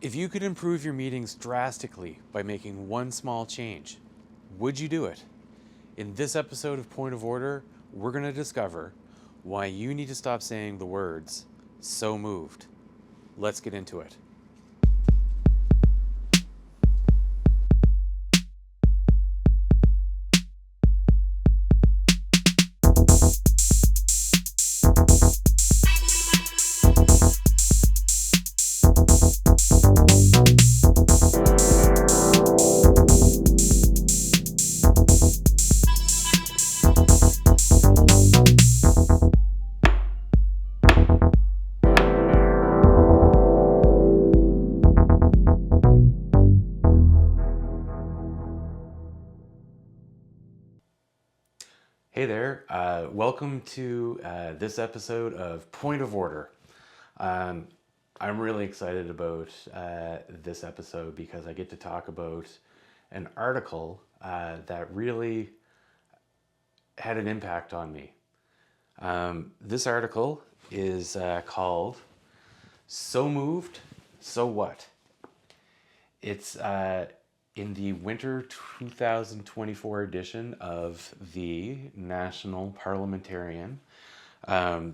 If you could improve your meetings drastically by making one small change, would you do it? In this episode of Point of Order, we're going to discover why you need to stop saying the words, "so moved." Let's get into it. Hey there, welcome to this episode of Point of Order. Um, I'm really excited about this episode because I get to talk about an article that really had an impact on me. This article is called "So Moved, So What?" It's in the winter 2024 edition of the National Parliamentarian.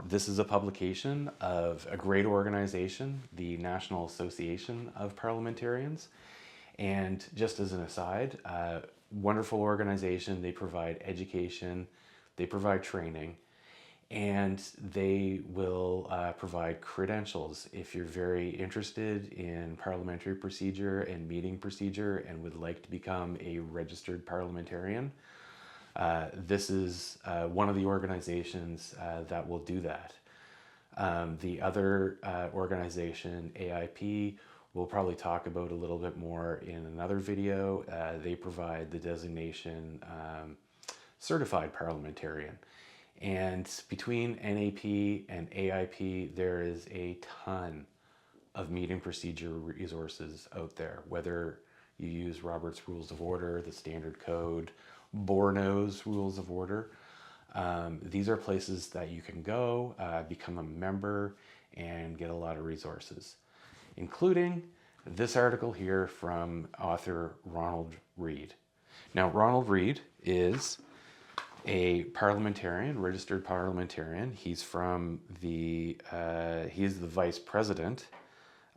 This is a publication of a great organization, the National Association of Parliamentarians. And just as an aside, wonderful organization. They provide education, they provide training, and they will provide credentials if you're very interested in parliamentary procedure and meeting procedure and would like to become a registered parliamentarian. This is one of the organizations that will do that. The other organization, AIP, we'll probably talk about a little bit more in another video. They provide the designation certified parliamentarian. And between NAP and AIP, there is a ton of meeting procedure resources out there, whether you use Robert's Rules of Order, the Standard Code, Borno's Rules of Order. These are places that you can go, become a member, and get a lot of resources, including this article here from author Ronald Reed. Now, Ronald Reed is a parliamentarian, registered parliamentarian. He's from the, he is the vice president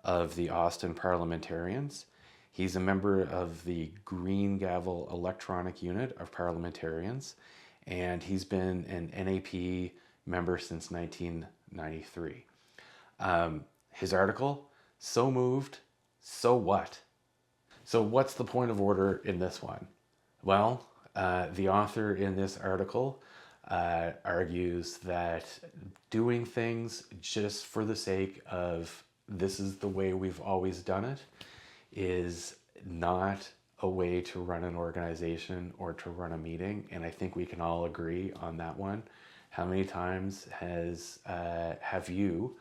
of the Austin Parliamentarians. He's a member of the Green Gavel Electronic Unit of Parliamentarians, and he's been an NAP member since 1993. His article, "So Moved, So What?" So what's the point of order in this one? Well, the author in this article argues that doing things just for the sake of this is the way we've always done it is not a way to run an organization or to run a meeting. And I think we can all agree on that one. How many times have you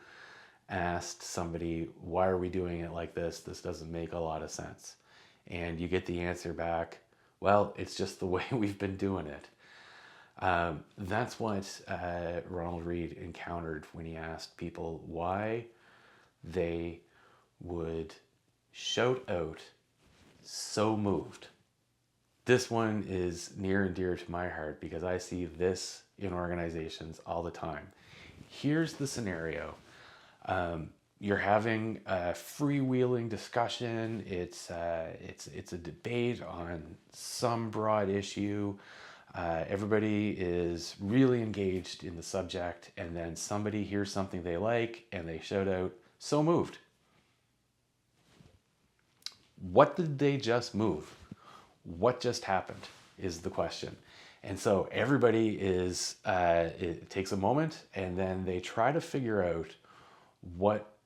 asked somebody, why are we doing it like this? This doesn't make a lot of sense. And you get the answer back, well, it's just the way we've been doing it. That's what Ronald Reed encountered when he asked people why they would shout out, "So moved." This one is near and dear to my heart because I see this in organizations all the time. Here's the scenario. You're having a freewheeling discussion. It's a debate on some broad issue. Everybody is really engaged in the subject, and then somebody hears something they like, and they shout out, "So moved." What did they just move? What just happened is the question. And so everybody is, it takes a moment, and then they try to figure out what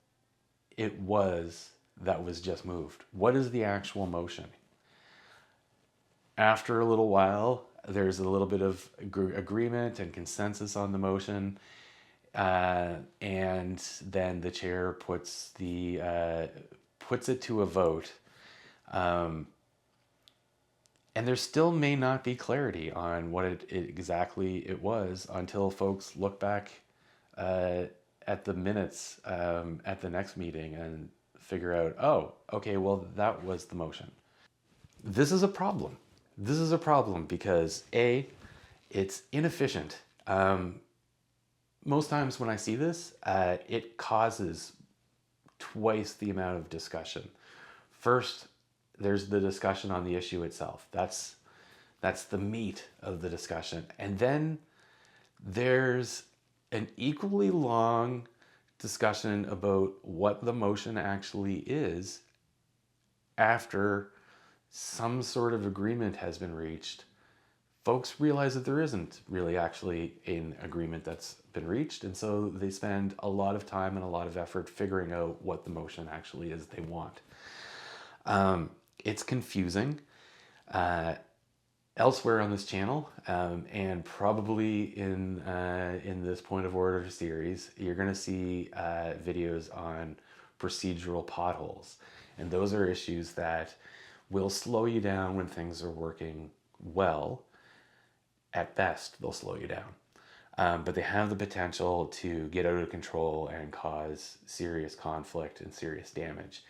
it was that was just moved. What is the actual motion? After a little while, there's a little bit of agreement and consensus on the motion, and then the chair puts it to a vote. And there still may not be clarity on what it exactly it was until folks look back at the minutes at the next meeting and figure out, oh, okay, well, that was the motion. This is a problem. This is a problem because A, it's inefficient. Most times when I see this, it causes twice the amount of discussion. First, there's the discussion on the issue itself. That's the meat of the discussion. And then there's an equally long discussion about what the motion actually is after some sort of agreement has been reached. Folks realize that there isn't really actually an agreement that's been reached, and so they spend a lot of time and a lot of effort figuring out what the motion actually is they want. It's confusing. Elsewhere on this channel, and probably in this point of order series, you're going to see videos on procedural potholes, and those are issues that will slow you down when things are working well. At best, they'll slow you down, but they have the potential to get out of control and cause serious conflict and serious damage.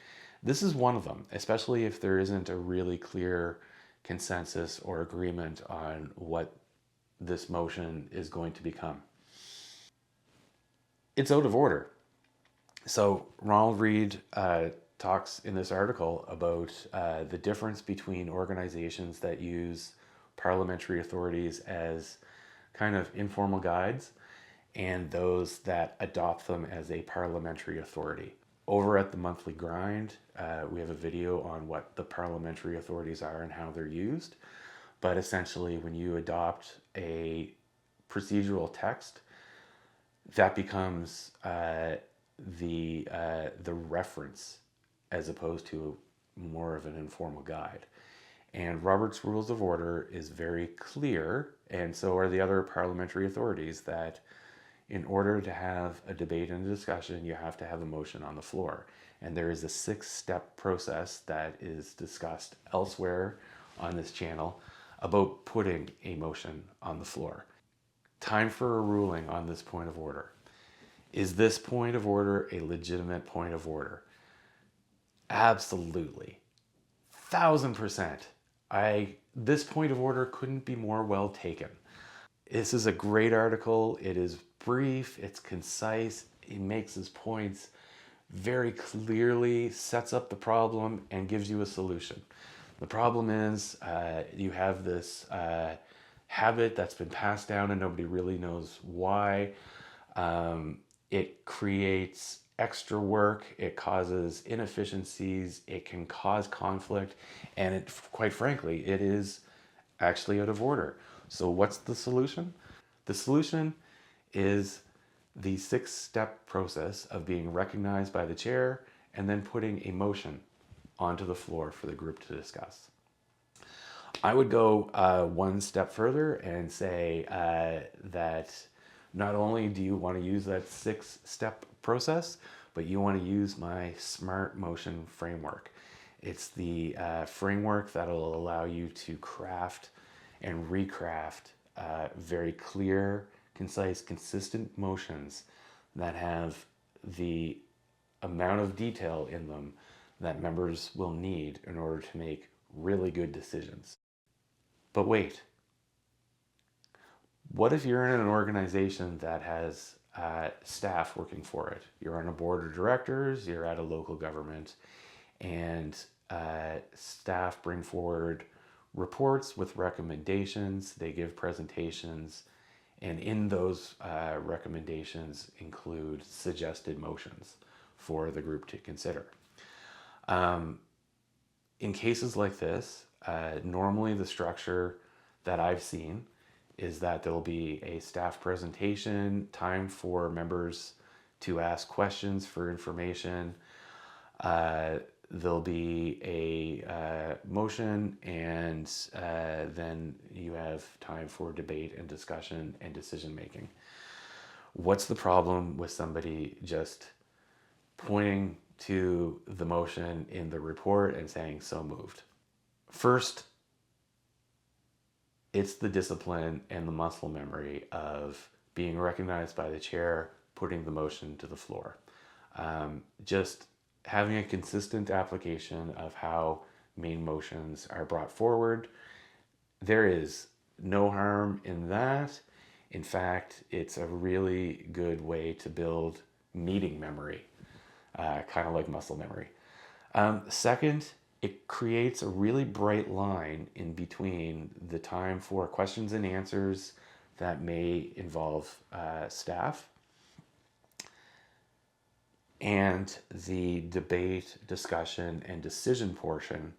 This is one of them, especially if there isn't a really clear consensus or agreement on what this motion is going to become. It's out of order. So Ronald Reed talks in this article about the difference between organizations that use parliamentary authorities as kind of informal guides and those that adopt them as a parliamentary authority. Over at the Monthly Grind, we have a video on what the parliamentary authorities are and how they're used. But essentially, when you adopt a procedural text, that becomes the reference as opposed to more of an informal guide. And Robert's Rules of Order is very clear, and so are the other parliamentary authorities, that in order to have a debate and a discussion, you have to have a motion on the floor. And there is a 6-step process that is discussed elsewhere on this channel about putting a motion on the floor. Time for a ruling on this point of order. Is this point of order a legitimate point of order? Absolutely. 1000%. This point of order couldn't be more well taken. This is a great article. It is brief, it's concise, it makes his points very clearly, sets up the problem, and gives you a solution. The problem is you have this habit that's been passed down and nobody really knows why. It creates extra work, it causes inefficiencies, it can cause conflict, and it, quite frankly, it is actually out of order. So what's the solution? The solution is the 6-step process of being recognized by the chair and then putting a motion onto the floor for the group to discuss. I would go one step further and say that not only do you want to use that 6-step process, but you want to use my SMART motion framework. It's the framework that will allow you to craft and recraft very clear, concise, consistent motions that have the amount of detail in them that members will need in order to make really good decisions. But wait, what if you're in an organization that has staff working for it? You're on a board of directors, you're at a local government, and staff bring forward reports with recommendations, they give presentations, and in those recommendations include suggested motions for the group to consider. In cases like this, normally the structure that I've seen is that there'll be a staff presentation, time for members to ask questions for information. There'll be a motion, and then you have time for debate and discussion and decision making. What's the problem with somebody just pointing to the motion in the report and saying so moved? First, it's the discipline and the muscle memory of being recognized by the chair, putting the motion to the floor. Just having a consistent application of how main motions are brought forward. There is no harm in that. In fact, it's a really good way to build meeting memory, kind of like muscle memory. Second, it creates a really bright line in between the time for questions and answers that may involve staff and the debate, discussion, and decision portion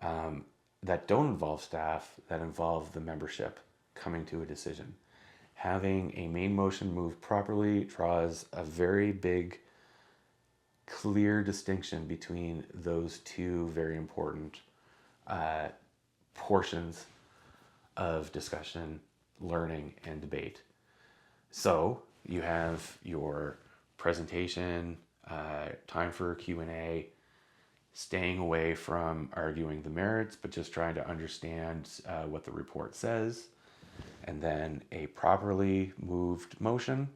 that don't involve staff, that involve the membership coming to a decision. Having a main motion move properly draws a very big, clear distinction between those two very important portions of discussion, learning, and debate. So you have your presentation, time for Q&A, staying away from arguing the merits, but just trying to understand what the report says, and then a properly moved motion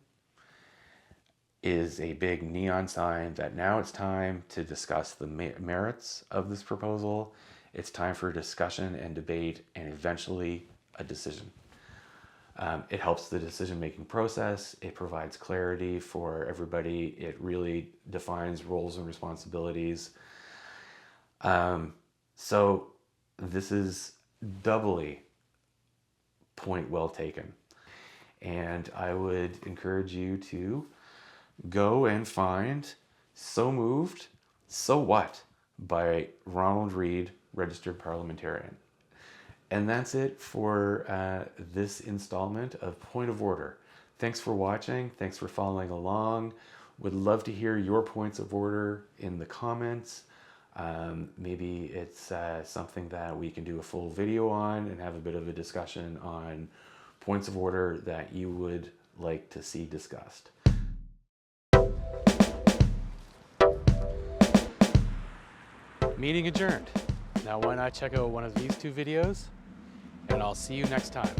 is a big neon sign that now it's time to discuss the merits of this proposal. It's time for discussion and debate and eventually a decision. It helps the decision-making process. It provides clarity for everybody. It really defines roles and responsibilities. So this is doubly point well taken. And I would encourage you to go and find So Moved, So What by Ronald Reed, registered parliamentarian. And that's it for this installment of Point of Order. Thanks for watching. Thanks for following along. Would love to hear your points of order in the comments. Maybe it's something that we can do a full video on and have a bit of a discussion on points of order that you would like to see discussed. Meeting adjourned. Now why not check out one of these two videos, and I'll see you next time.